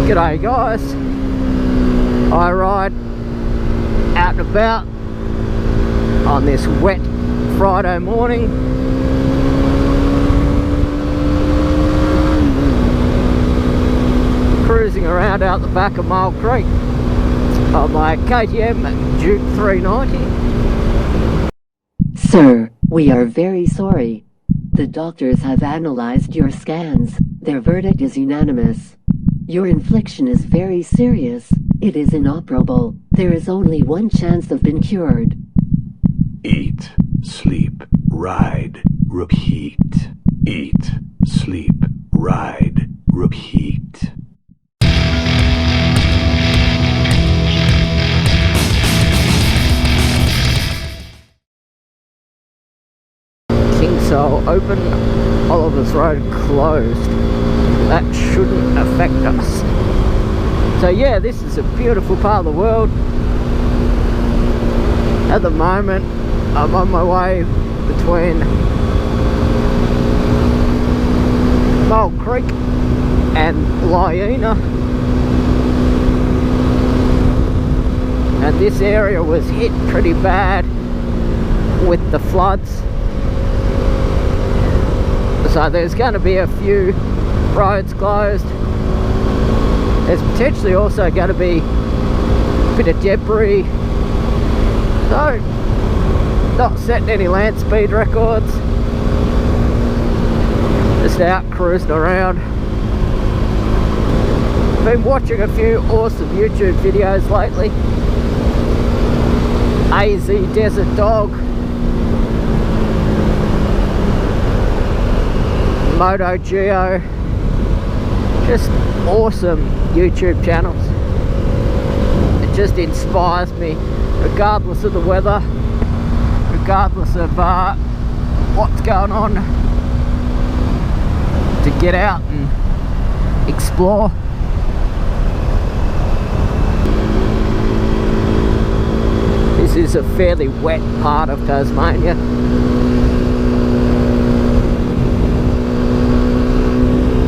G'day guys, I ride out and about on this wet Friday morning. Cruising around out the back of Mole Creek on my KTM Duke 390. Sir, we are very sorry. The doctors have analyzed your scans. Their verdict is unanimous. Your infliction is very serious. It is inoperable. There is only one chance of being cured. Eat, sleep, ride, repeat. Eat, sleep, ride, repeat. So open, Oliver's Road closed. That shouldn't affect us. So yeah, this is a beautiful part of the world. At the moment, I'm on my way between Mole Creek and Lyena. And this area was hit pretty bad with the floods. So there's going to be a few roads closed. There's potentially also going to be a bit of debris. So, not setting any land speed records. Just out cruising around. Been watching a few awesome YouTube videos lately. AZ Desert Dog, Moto Geo, just awesome YouTube channels. It just inspires me, regardless of the weather, regardless of what's going on, to get out and explore. This is a fairly wet part of Tasmania.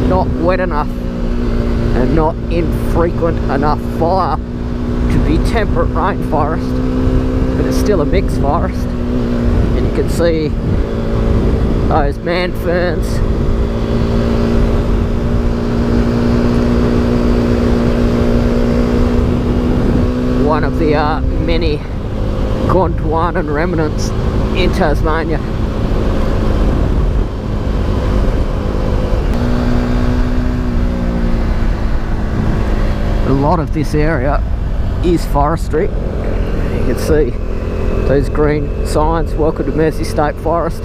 Not wet enough and not infrequent enough fire to be temperate rainforest, but it's still a mixed forest. And you can see those man ferns. One of the many Gondwanan remnants in Tasmania. A lot of this area is forestry. You can see those green signs, welcome to Mersey State Forest,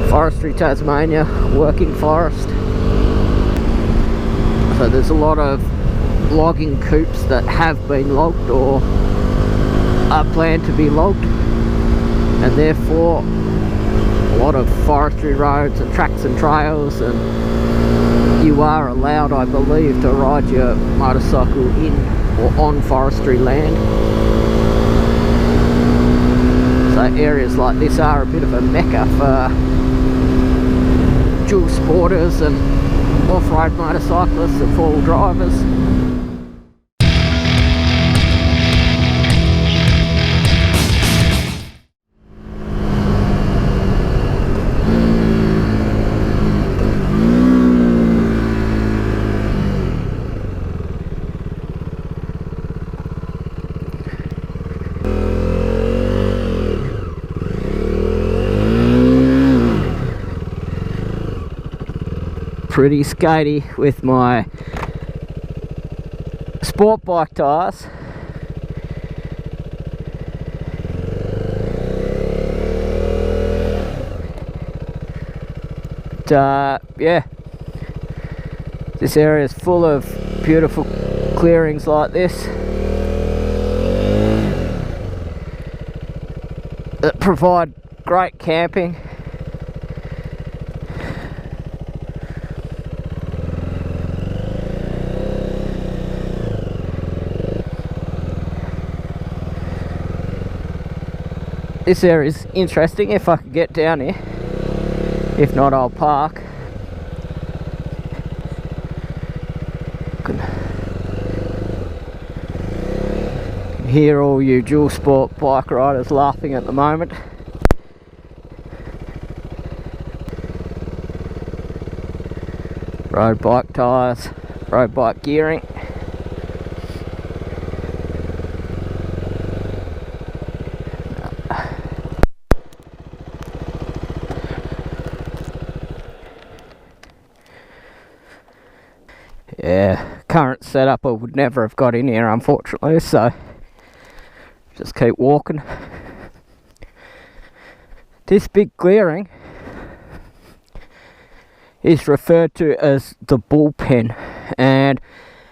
Forestry Tasmania, working forest. So there's a lot of logging coops that have been logged or are planned to be logged, and therefore a lot of forestry roads and tracks and trails, and you are allowed, I believe, to ride your motorcycle in or on forestry land. So areas like this are a bit of a mecca for dual sporters and off-road motorcyclists and four-wheel drivers. Pretty skatey with my sport bike tyres. But yeah, this area is full of beautiful clearings like this that provide great camping. This area is interesting if I can get down here. If not, I'll park. hear all you dual sport bike riders laughing at the moment. Road bike tyres, road bike gearing. Yeah, current setup I would never have got in here unfortunately, so just keep walking. This big clearing is referred to as the bullpen, and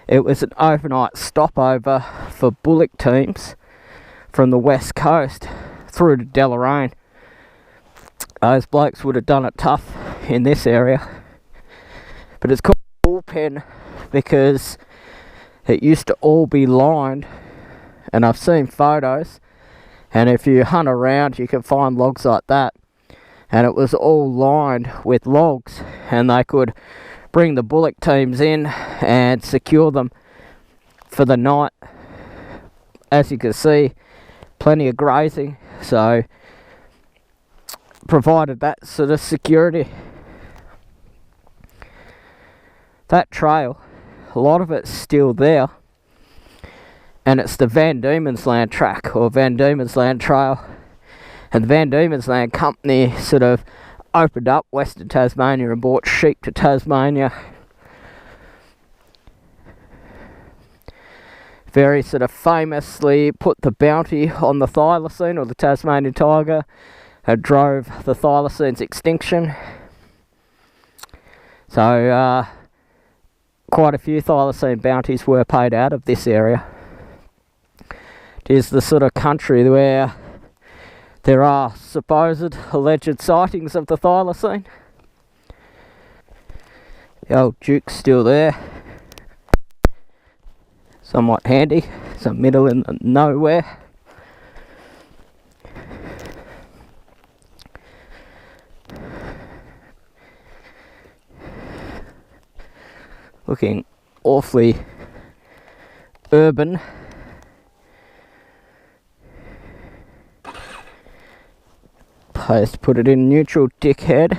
it was an overnight stopover for bullock teams from the west coast through to Deloraine. Those blokes would have done it tough in this area, but it's called bullpen because it used to all be lined, and I've seen photos, and if you hunt around you can find logs like that, and it was all lined with logs, and they could bring the bullock teams in and secure them for the night. As you can see, plenty of grazing, so provided that sort of security. That trail, a lot of it's still there, and it's the Van Diemen's Land track, or Van Diemen's Land trail. And the Van Diemen's Land company sort of opened up Western Tasmania and brought sheep to Tasmania. Very sort of famously put the bounty on the thylacine, or the Tasmanian tiger, and drove the thylacine's extinction. So quite a few thylacine bounties were paid out of this area. It is the sort of country where there are supposed alleged sightings of the thylacine. The old Duke's still there. Somewhat handy. It's a middle in the nowhere. Looking awfully urban. Post put it in neutral, dickhead.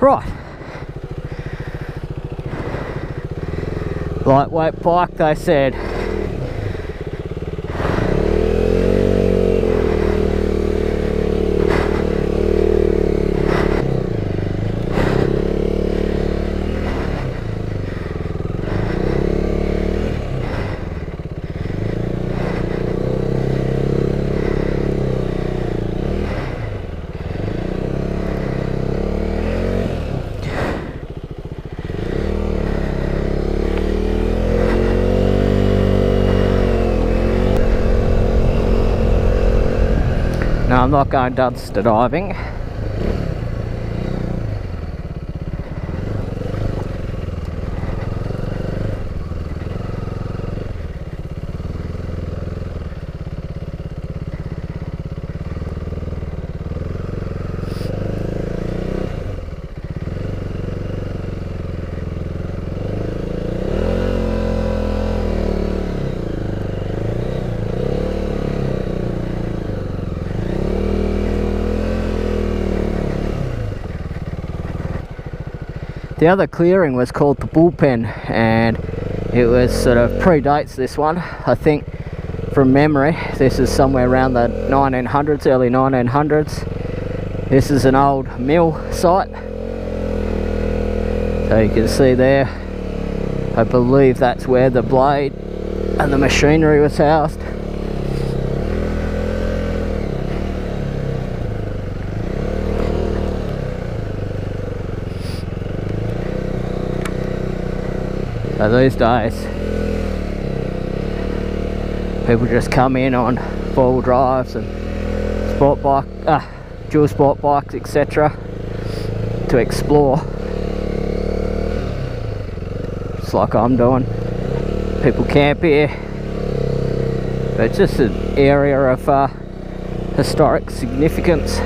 Right. Lightweight bike, they said. No, I'm not going dumpster diving. The other clearing was called the Bullpen, and it was sort of predates this one. I think from memory this is somewhere around the 1900s, early 1900s. This is an old mill site, so you can see there, I believe that's where the blade and the machinery was housed. So these days, people just come in on four-wheel drives and sport bike, dual sport bikes, etc. to explore. just like I'm doing. People camp here. But it's just an area of historic significance.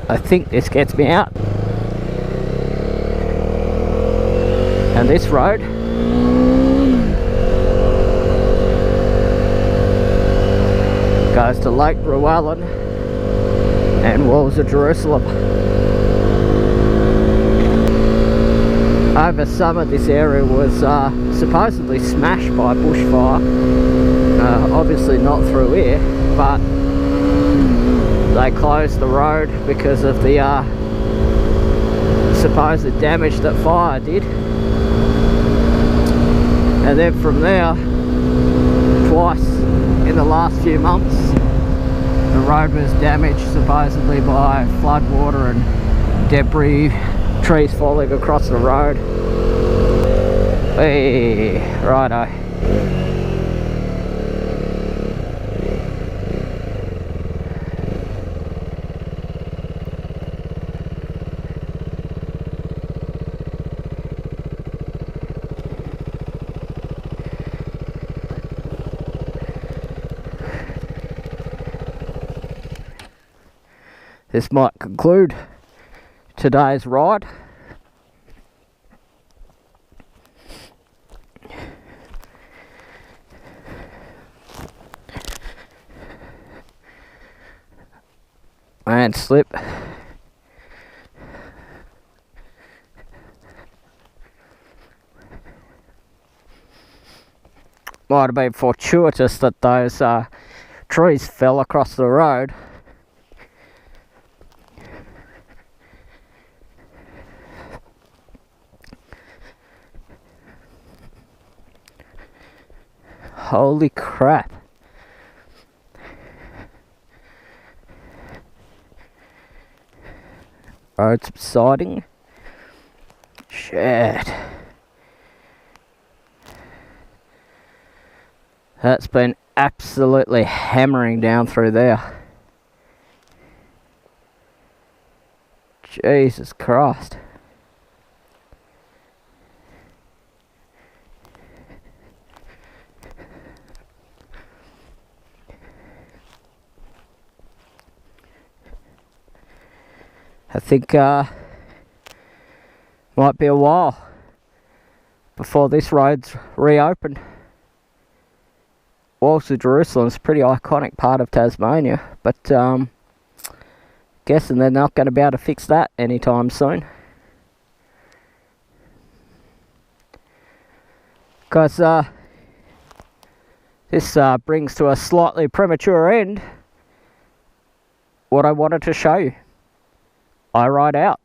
I think this gets me out. And this road goes to Lake Rualan and Walls of Jerusalem. Over summer this area was supposedly smashed by bushfire. Obviously not through here, but they closed the road because of the supposed damage that fire did. And then from there, twice in the last few months, the road was damaged supposedly by floodwater and debris, trees falling across the road. Hey, righto. This might conclude today's ride. And slip. Might have been fortuitous that those trees fell across the road. Holy crap. Road subsiding. Shit. That's been absolutely hammering down through there. Jesus Christ. I think might be a while before this road's reopened. Walls of Jerusalem is a pretty iconic part of Tasmania, but guessing they're not going to be able to fix that anytime soon. Because this brings to a slightly premature end what I wanted to show you. I ride out.